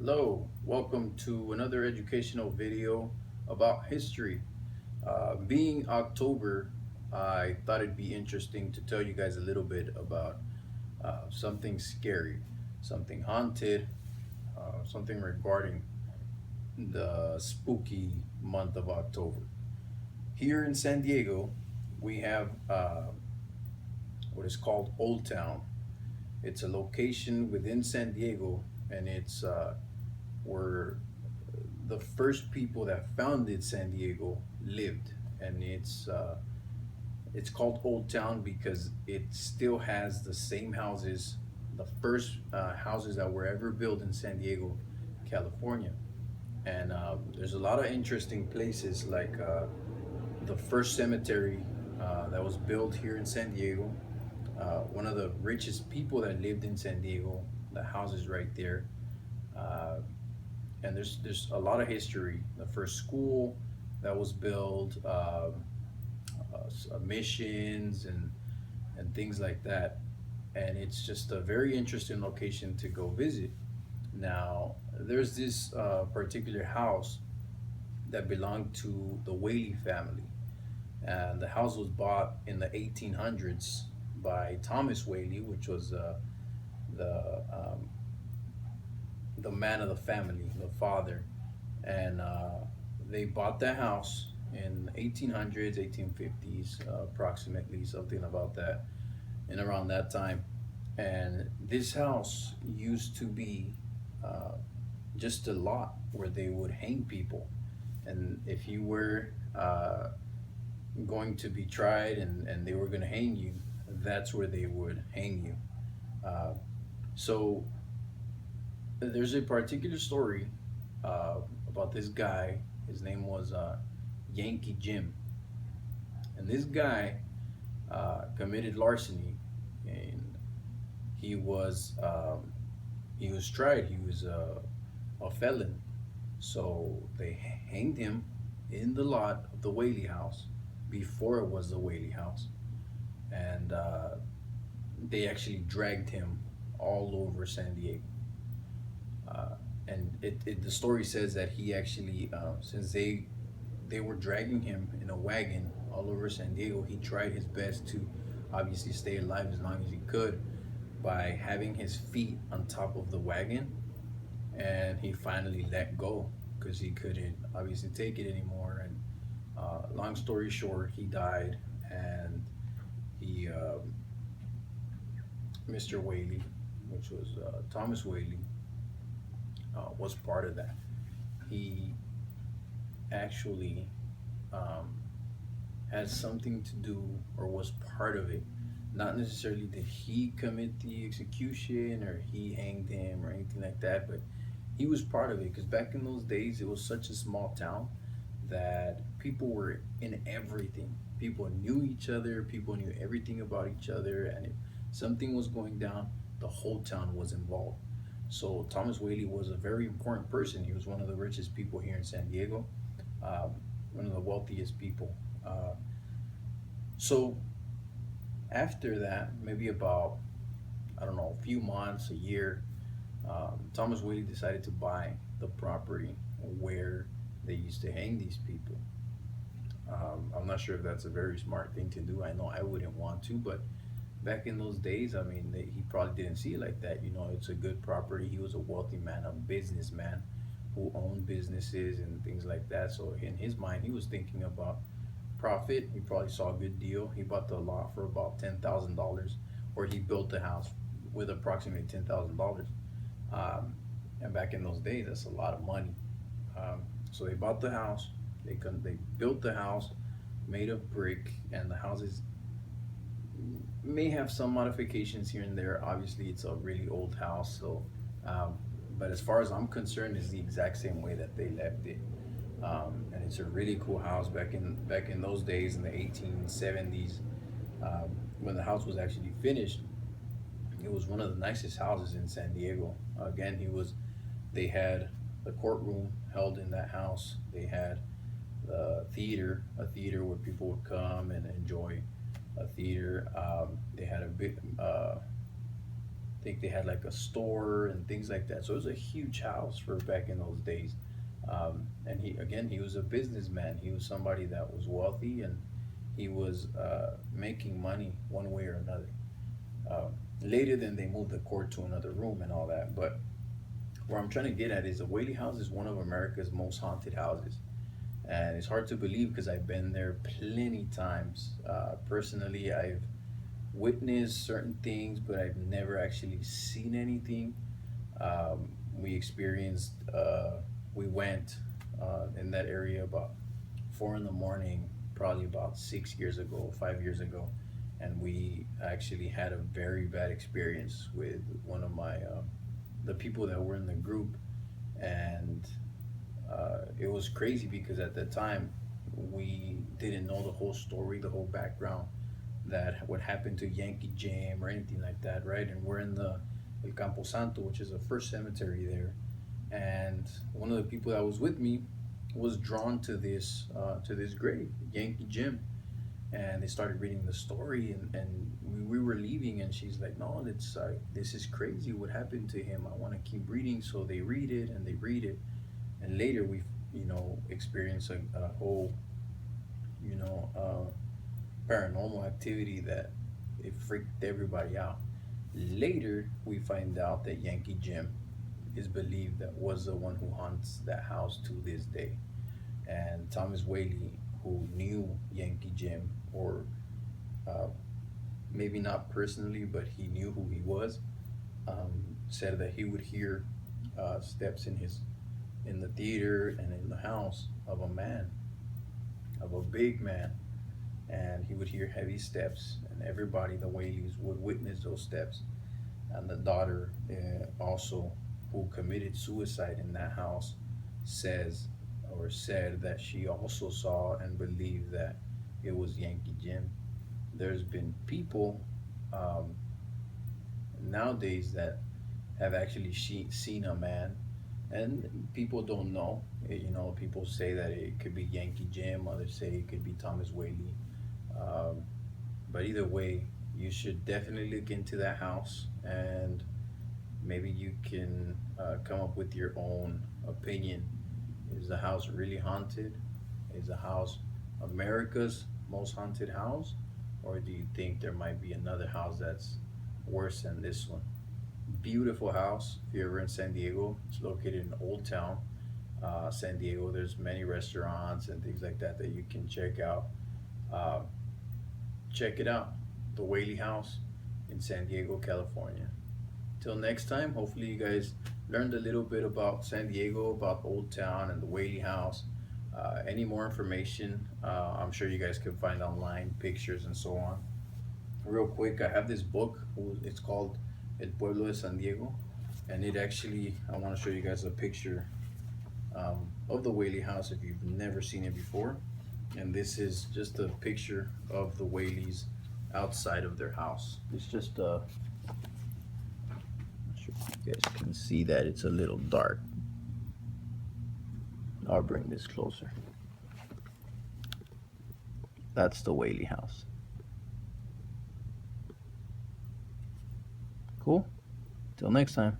Hello, welcome to another educational video about history. Being October, I thought it'd be interesting to tell you guys a little bit about something scary, something haunted, something regarding the spooky month of October. Here in San Diego, we have what is called Old Town. It's a location within San Diego, and it's where the first people that founded San Diego lived, and it's called Old Town because it still has the same houses, the first houses that were ever built in San Diego, California. And there's a lot of interesting places like the first cemetery that was built here in San Diego. One of the richest people that lived in San Diego, the house is right there. Uh, and there's a lot of history. The first school that was built, missions and things like that. And it's just a very interesting location to go visit. Now, there's this particular house that belonged to the Whaley family, and the house was bought in the 1800s by Thomas Whaley, which was the the man of the family, the father, and they bought that house in 1800s, 1850s, approximately something about that, and around that time. And this house used to be uh, just a lot where they would hang people, and if you were going to be tried and they were going to hang you, that's where they would hang you. Uh, so there's a particular story about this guy. His name was Yankee Jim, and this guy committed larceny, and he was um, he was tried. He was a felon, so they hanged him in the lot of the Whaley House before it was the Whaley House, and they actually dragged him all over San Diego. Uh, and the story says that he actually, since they were dragging him in a wagon all over San Diego, he tried his best to obviously stay alive as long as he could by having his feet on top of the wagon, and he finally let go because he couldn't obviously take it anymore. And long story short, he died, and he, Mr. Whaley, which was Thomas Whaley, was part of that. He actually um, had something to do or was part of it. Not necessarily did he commit the execution or he hanged him or anything like that, but he was part of it because back in those days it was such a small town that people were in everything. People knew each other, people knew everything about each other, and if something was going down, the whole town was involved. So Thomas Whaley was a very important person. He was one of the richest people here in San Diego, um, one of the wealthiest people. So after that, maybe about, I don't know, a few months, a year, Thomas Whaley decided to buy the property where they used to hang these people. I'm not sure if that's a very smart thing to do. I know I wouldn't want to, but back in those days, I mean, he probably didn't see it like that. You know, it's a good property. He was a wealthy man, a businessman who owned businesses and things like that. So in his mind, he was thinking about profit. He probably saw a good deal. He bought the lot for about $10,000, or he built the house with approximately $10,000. Um, and back in those days, that's a lot of money. So they bought the house. They built the house made of brick, and the house is may have some modifications here and there. Obviously, it's a really old house, so um, but as far as I'm concerned, it's the exact same way that they left it. And it's a really cool house back in those days in the 1870s. When the house was actually finished, it was one of the nicest houses in San Diego. Again, he was they had the courtroom held in that house. They had the theater, a theater where people would come and enjoy a theater. They had a big I think they had like a store and things like that. So it was a huge house for back in those days. And he was a businessman. He was somebody that was wealthy, and he was making money one way or another. Later, then they moved the court to another room and all that. But where I'm trying to get at is the Whaley House is one of America's most haunted houses. And it's hard to believe because I've been there plenty times. Personally, I've witnessed certain things, but I've never actually seen anything. We experienced, we went in that area about 4 in the morning, probably about 6 years ago, 5 years ago, and we actually had a very bad experience with one of my the people that were in the group, and it was crazy because at the time we didn't know the whole story, the whole background that what happened to Yankee Jam or anything like that, right? And we're in the El Campo Santo, which is the first cemetery there, and one of the people that was with me was drawn to this grave, Yankee Jim, and they started reading the story, and we were leaving, and she's like, no, it's this is crazy what happened to him. I want to keep reading. So they read it and they read it, and later we experience a whole you know paranormal activity that it freaked everybody out. Later we find out that Yankee Jim is believed that was the one who haunts that house to this day. And Thomas Whaley, who knew Yankee Jim, or uh, maybe not personally, but he knew who he was, said that he would hear steps in the theater and in the house of a man, of a big man, and he would hear heavy steps, and everybody, the Whaleys, would witness those steps. And the daughter, also, who committed suicide in that house, says or said that she also saw and believed that it was Yankee Jim. There's been people um, nowadays that have actually seen a man, and people don't know. People say that it could be Yankee Jim, others say it could be Thomas Whaley. Um, but either way, you should definitely look into that house, and maybe you can come up with your own opinion. Is the house really haunted? Is the house America's most haunted house? Or do you think there might be another house that's worse than this one? Beautiful house. If you're ever in San Diego, it's located in Old Town, San Diego. There's many restaurants and things like that that you can check out. Uh, Check it out, the Whaley House in San Diego, California. Till next time, hopefully you guys learned a little bit about San Diego, about Old Town and the Whaley House. Any more information, I'm sure you guys can find online, pictures and so on. Real quick, I have this book. It's called El Pueblo de San Diego, and it actually, I want to show you guys a picture of the Whaley House if you've never seen it before. And this is just a picture of the Whaleys outside of their house. It's just not sure if you guys can see that, it's a little dark. I'll bring this closer. That's the Whaley House. Cool. Till next time.